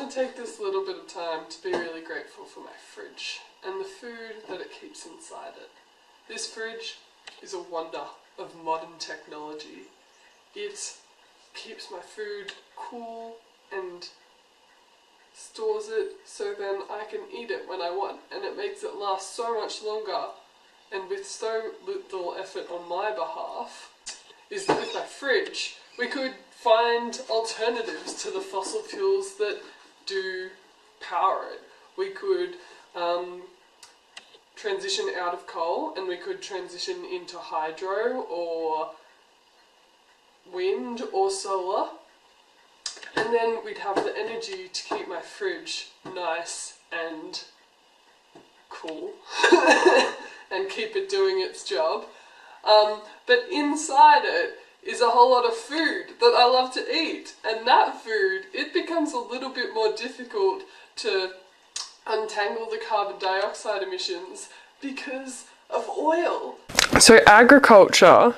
want to take this little bit of time to be really grateful for my fridge and the food that it keeps inside it. This fridge is a wonder of modern technology. It keeps my food cool and stores it so then I can eat it when I want, and it makes it last so much longer and with so little effort on my behalf. Is that with my fridge we could find alternatives to the fossil fuels that do power it. We could transition out of coal and we could transition into hydro or wind or solar, and then we'd have the energy to keep my fridge nice and cool and keep it doing its job. But inside it is a whole lot of food that I love to eat, and that food, it becomes a little bit more difficult to untangle the carbon dioxide emissions because of oil. So agriculture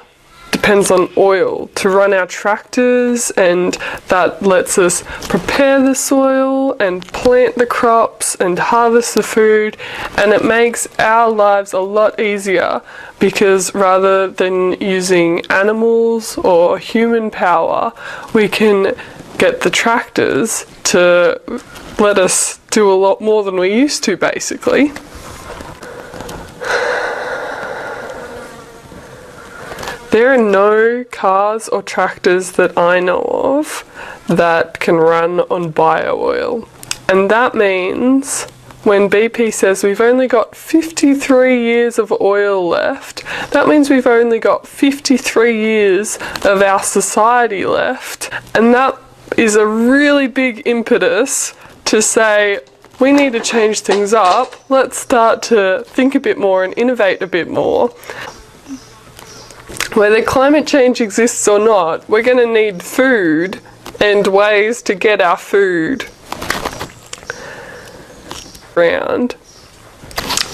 depends on oil to run our tractors, and that lets us prepare the soil and plant the crops and harvest the food, and it makes our lives a lot easier because rather than using animals or human power, we can get the tractors to let us do a lot more than we used to, basically. There are no cars or tractors that I know of that can run on bio-oil. And that means when BP says we've only got 53 years of oil left, that means we've only got 53 years of our society left. And that is a really big impetus to say, we need to change things up. Let's start to think a bit more and innovate a bit more. Whether climate change exists or not, we're going to need food and ways to get our food around.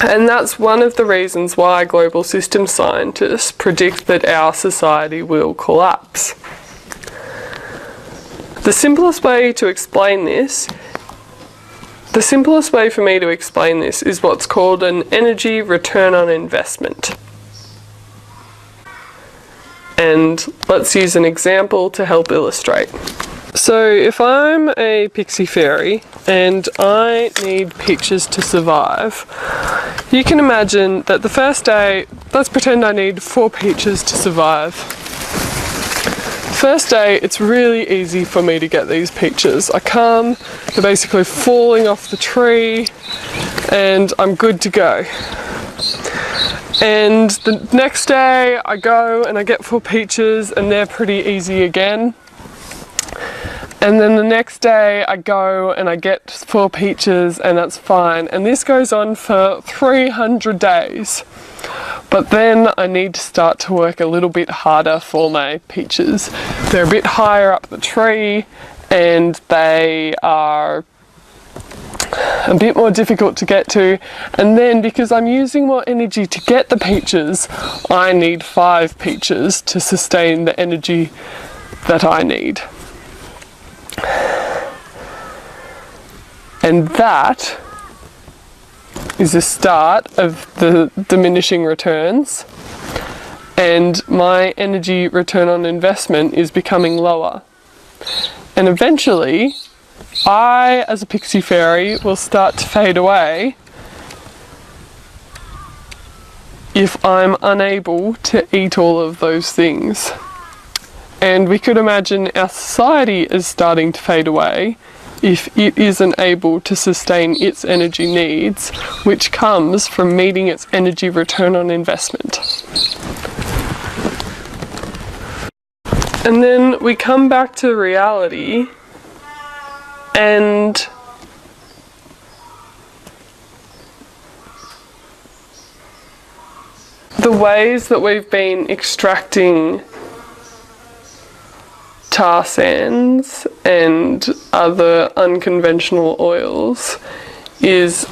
And that's one of the reasons why global systems scientists predict that our society will collapse. The simplest way for me to explain this is what's called an energy return on investment. And let's use an example to help illustrate. So if I'm a pixie fairy and I need peaches to survive, you can imagine that the first day, let's pretend I need 4 peaches to survive. First day, it's really easy for me to get these peaches. I come, they're basically falling off the tree, and I'm good to go. And the next day I go and I get 4 peaches and they're pretty easy again. And then the next day I go and I get 4 peaches and that's fine. And this goes on for 300 days. But then I need to start to work a little bit harder for my peaches. They're a bit higher up the tree and they are a bit more difficult to get to, and then because I'm using more energy to get the peaches, I need 5 peaches to sustain the energy that I need. And that is the start of the diminishing returns, and my energy return on investment is becoming lower. And eventually I, as a pixie fairy, will start to fade away if I'm unable to eat all of those things. And we could imagine our society is starting to fade away if it isn't able to sustain its energy needs, which comes from meeting its energy return on investment. And then we come back to reality, and the ways that we've been extracting tar sands and other unconventional oils is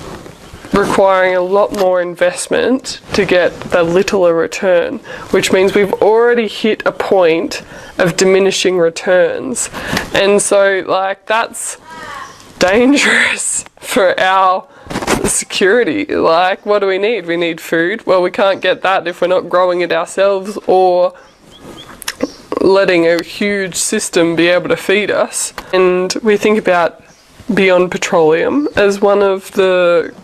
requiring a lot more investment to get the littler return, which means we've already hit a point of diminishing returns. And so like that's dangerous for our security. Like, what do we need? We need food. Well, we can't get that if we're not growing it ourselves or letting a huge system be able to feed us. And we think about Beyond Petroleum as one of the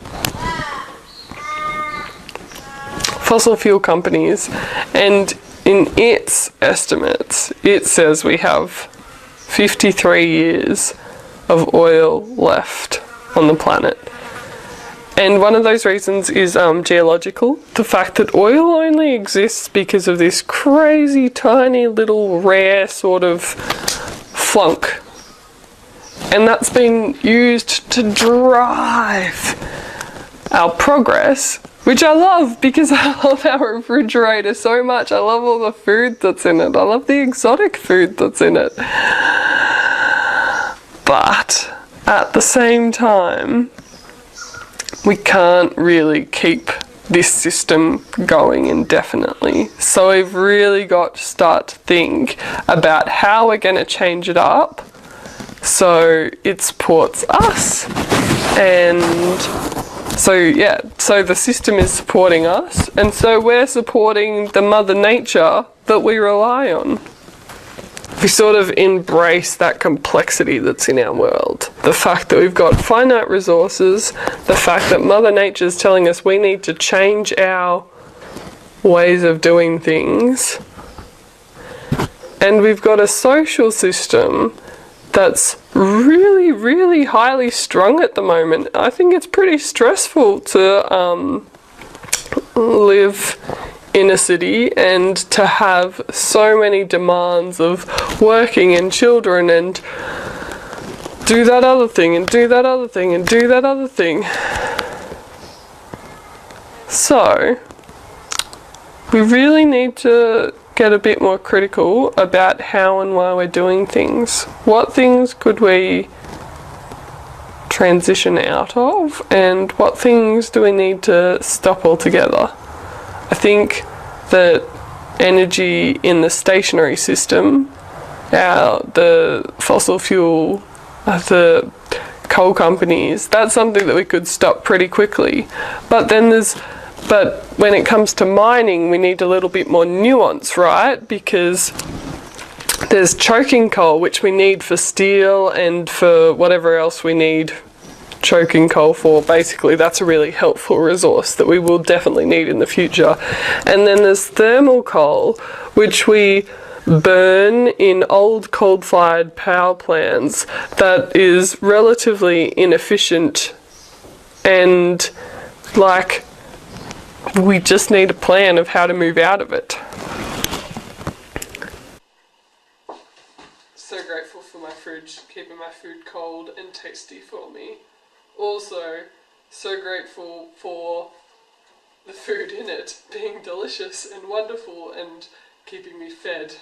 fossil fuel companies, and in its estimates it says we have 53 years of oil left on the planet. And one of those reasons is geological. The fact that oil only exists because of this crazy tiny little rare sort of flunk. And that's been used to drive our progress, which I love because I love our refrigerator so much. I love all the food that's in it. I love the exotic food that's in it. But at the same time, we can't really keep this system going indefinitely. So we've really got to start to think about how we're going to change it up so it supports us. And so yeah, so the system is supporting us, and so we're supporting the Mother Nature that we rely on. We sort of embrace that complexity that's in our world. The fact that we've got finite resources, the fact that Mother Nature's telling us we need to change our ways of doing things. And we've got a social system that's really, really highly strung at the moment. I think it's pretty stressful to live in a city and to have so many demands of working and children and do that other thing and do that other thing and do that other thing. So we really need to get a bit more critical about how and why we're doing things. What things could we transition out of, and what things do we need to stop altogether? I think that energy in the stationary system, the fossil fuel, the coal companies, that's something that we could stop pretty quickly. But when it comes to mining, we need a little bit more nuance, right? Because there's choking coal, which we need for steel and for whatever else we need choking coal for. Basically, that's a really helpful resource that we will definitely need in the future. And then there's thermal coal, which we burn in old coal-fired power plants, that is relatively inefficient, and like, we just need a plan of how to move out of it. So grateful for my fridge, keeping my food cold and tasty for me. Also, so grateful for the food in it being delicious and wonderful and keeping me fed.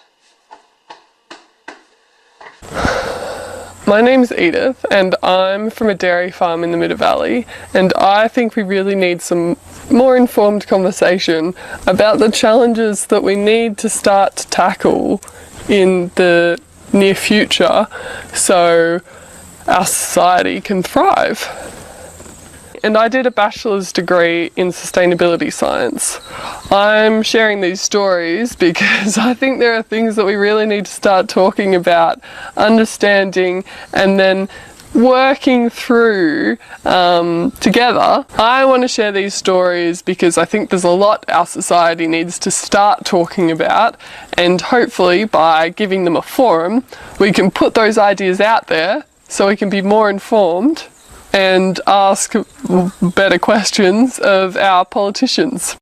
My name's Edith, and I'm from a dairy farm in the Middle Valley, and I think we really need some more informed conversation about the challenges that we need to start to tackle in the near future so our society can thrive. And I did a bachelor's degree in sustainability science. I'm sharing these stories because I think there are things that we really need to start talking about, understanding, and then working through together. I want to share these stories because I think there's a lot our society needs to start talking about, and hopefully by giving them a forum, we can put those ideas out there so we can be more informed and ask better questions of our politicians.